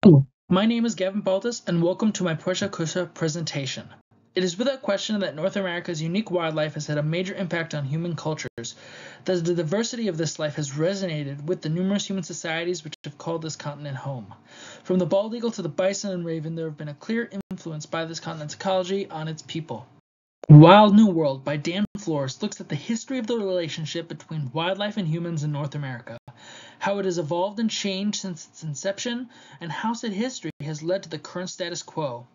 Hello, my name is Gavin Baltus, and welcome to my Pecha Kucha presentation. It is without question that North America's unique wildlife has had a major impact on human cultures, that the diversity of this life has resonated with the numerous human societies which have called this continent home. From the bald eagle to the bison and raven, there have been a clear influence by this continent's ecology on its people. Wild New World by Dan Flores looks at the history of the relationship between wildlife and humans in North America, how it has evolved and changed since its inception, and how said history has led to the current status quo.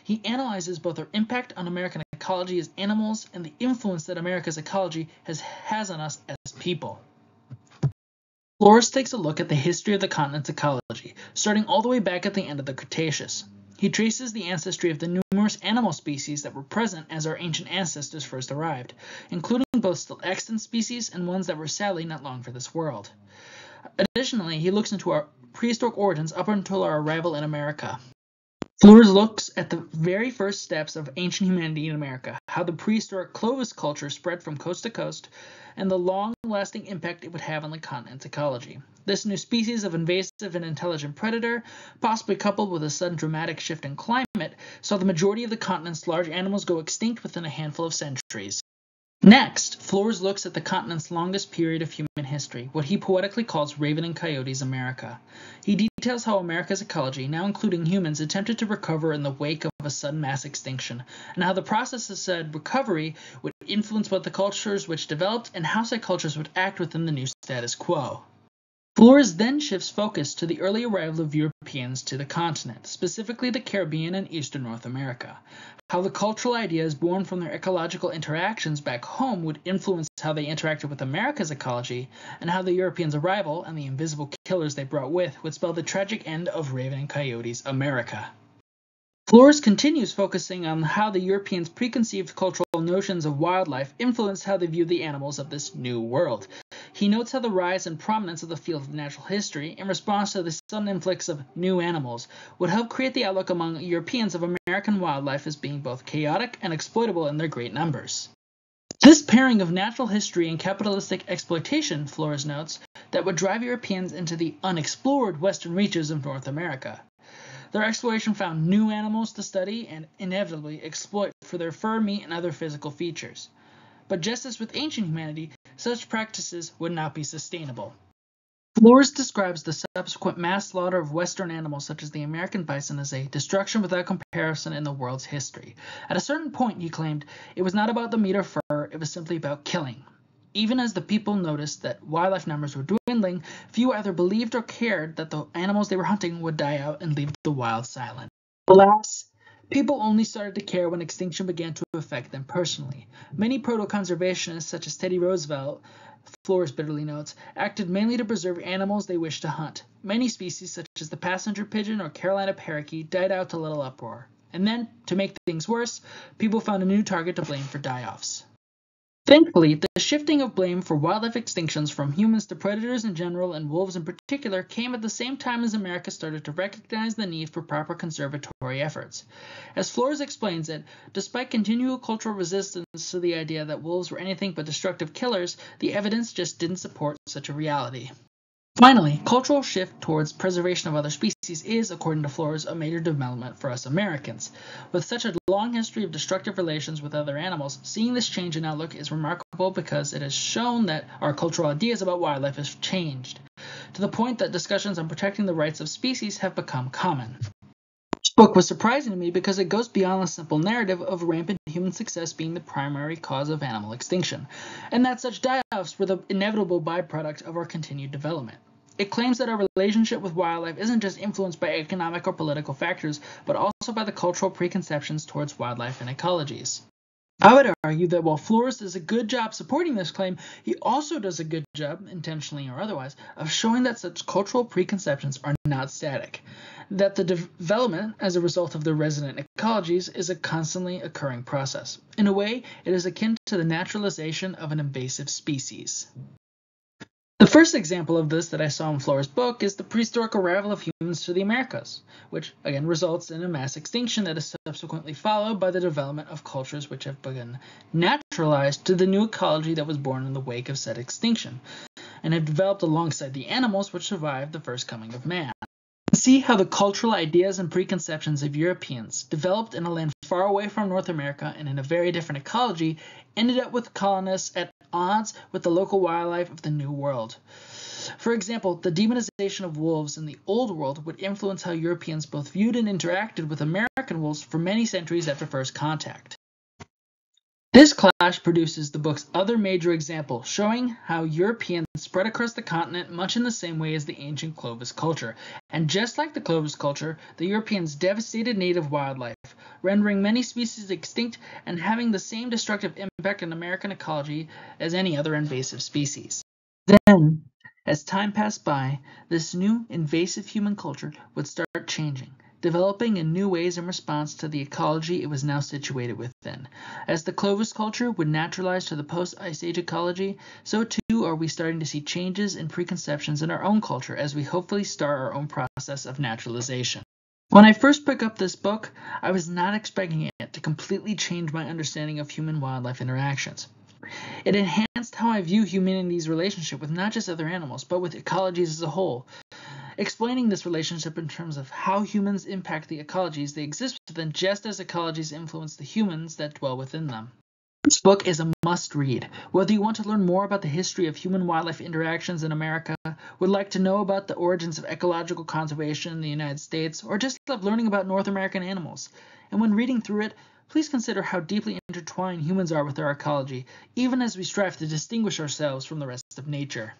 He analyzes both our impact on American ecology as animals and the influence that America's ecology has on us as people. Flores takes a look at the history of the continent's ecology, starting all the way back at the end of the Cretaceous. He traces the ancestry of the numerous animal species that were present as our ancient ancestors first arrived, including both still extant species and ones that were sadly not long for this world. Additionally, he looks into our prehistoric origins up until our arrival in America. Flores looks at the very first steps of ancient humanity in America, how the prehistoric Clovis culture spread from coast to coast, and the long-lasting impact it would have on the continent's ecology. This new species of invasive and intelligent predator, possibly coupled with a sudden dramatic shift in climate, saw the majority of the continent's large animals go extinct within a handful of centuries. Next, Flores looks at the continent's longest period of human history, what he poetically calls Raven and Coyote's America. He details how America's ecology, now including humans, attempted to recover in the wake of a sudden mass extinction, and how the process of said recovery would influence both the cultures which developed and how said cultures would act within the new status quo. Flores then shifts focus to the early arrival of Europeans to the continent, specifically the Caribbean and Eastern North America. How the cultural ideas born from their ecological interactions back home would influence how they interacted with America's ecology, and how the Europeans' arrival and the invisible killers they brought with would spell the tragic end of Raven and Coyote's America. Flores continues focusing on how the Europeans' preconceived cultural notions of wildlife influenced how they view the animals of this new world. He notes how the rise and prominence of the field of natural history, in response to the sudden influx of new animals, would help create the outlook among Europeans of American wildlife as being both chaotic and exploitable in their great numbers. This pairing of natural history and capitalistic exploitation, Flores notes, that would drive Europeans into the unexplored western reaches of North America. Their exploration found new animals to study and inevitably exploit for their fur, meat, and other physical features. But just as with ancient humanity, such practices would not be sustainable. Flores describes the subsequent mass slaughter of Western animals such as the American bison as a destruction without comparison in the world's history. At a certain point, he claimed, it was not about the meat or fur, it was simply about killing. Even as the people noticed that wildlife numbers were dwindling, few either believed or cared that the animals they were hunting would die out and leave the wild silent. Alas, people only started to care when extinction began to affect them personally. Many proto-conservationists, such as Teddy Roosevelt, Flores bitterly notes, acted mainly to preserve animals they wished to hunt. Many species, such as the passenger pigeon or Carolina parakeet, died out to little uproar. And then, to make things worse, people found a new target to blame for die-offs. Thankfully, the shifting of blame for wildlife extinctions from humans to predators in general and wolves in particular came at the same time as America started to recognize the need for proper conservatory efforts. As Flores explains it, despite continual cultural resistance to the idea that wolves were anything but destructive killers, the evidence just didn't support such a reality. Finally, cultural shift towards preservation of other species is, according to Flores, a major development for us Americans. With such a long history of destructive relations with other animals, seeing this change in outlook is remarkable because it has shown that our cultural ideas about wildlife have changed, to the point that discussions on protecting the rights of species have become common. This book was surprising to me because it goes beyond the simple narrative of rampant human success being the primary cause of animal extinction, and that such die-offs were the inevitable byproduct of our continued development. It claims that our relationship with wildlife isn't just influenced by economic or political factors, but also by the cultural preconceptions towards wildlife and ecologies. I would argue that while Flores does a good job supporting this claim, he also does a good job, intentionally or otherwise, of showing that such cultural preconceptions are not static, that the development as a result of the resident ecologies is a constantly occurring process. In a way, it is akin to the naturalization of an invasive species. The first example of this that I saw in Flores' book is the prehistoric arrival of humans to the Americas, which again results in a mass extinction that is subsequently followed by the development of cultures which have been naturalized to the new ecology that was born in the wake of said extinction, and have developed alongside the animals which survived the first coming of man. see how the cultural ideas and preconceptions of Europeans, developed in a land far away from North America and in a very different ecology, ended up with colonists at odds with the local wildlife of the New World. For example, the demonization of wolves in the Old World would influence how Europeans both viewed and interacted with American wolves for many centuries after first contact. This clash produces the book's other major example, showing how Europeans spread across the continent much in the same way as the ancient Clovis culture. And just like the Clovis culture, the Europeans devastated native wildlife, rendering many species extinct and having the same destructive impact on American ecology as any other invasive species. Then, as time passed by, this new invasive human culture would start changing, developing in new ways in response to the ecology it was now situated within. As the Clovis culture would naturalize to the post-Ice Age ecology, so too are we starting to see changes in preconceptions in our own culture as we hopefully start our own process of naturalization. When I first picked up this book, I was not expecting it to completely change my understanding of human-wildlife interactions. It enhanced how I view humanity's relationship with not just other animals, but with ecologies as a whole. Explaining this relationship in terms of how humans impact the ecologies they exist within, just as ecologies influence the humans that dwell within them. This book is a must-read. Whether you want to learn more about the history of human-wildlife interactions in America, would like to know about the origins of ecological conservation in the United States, or just love learning about North American animals. And when reading through it, please consider how deeply intertwined humans are with our ecology, even as we strive to distinguish ourselves from the rest of nature.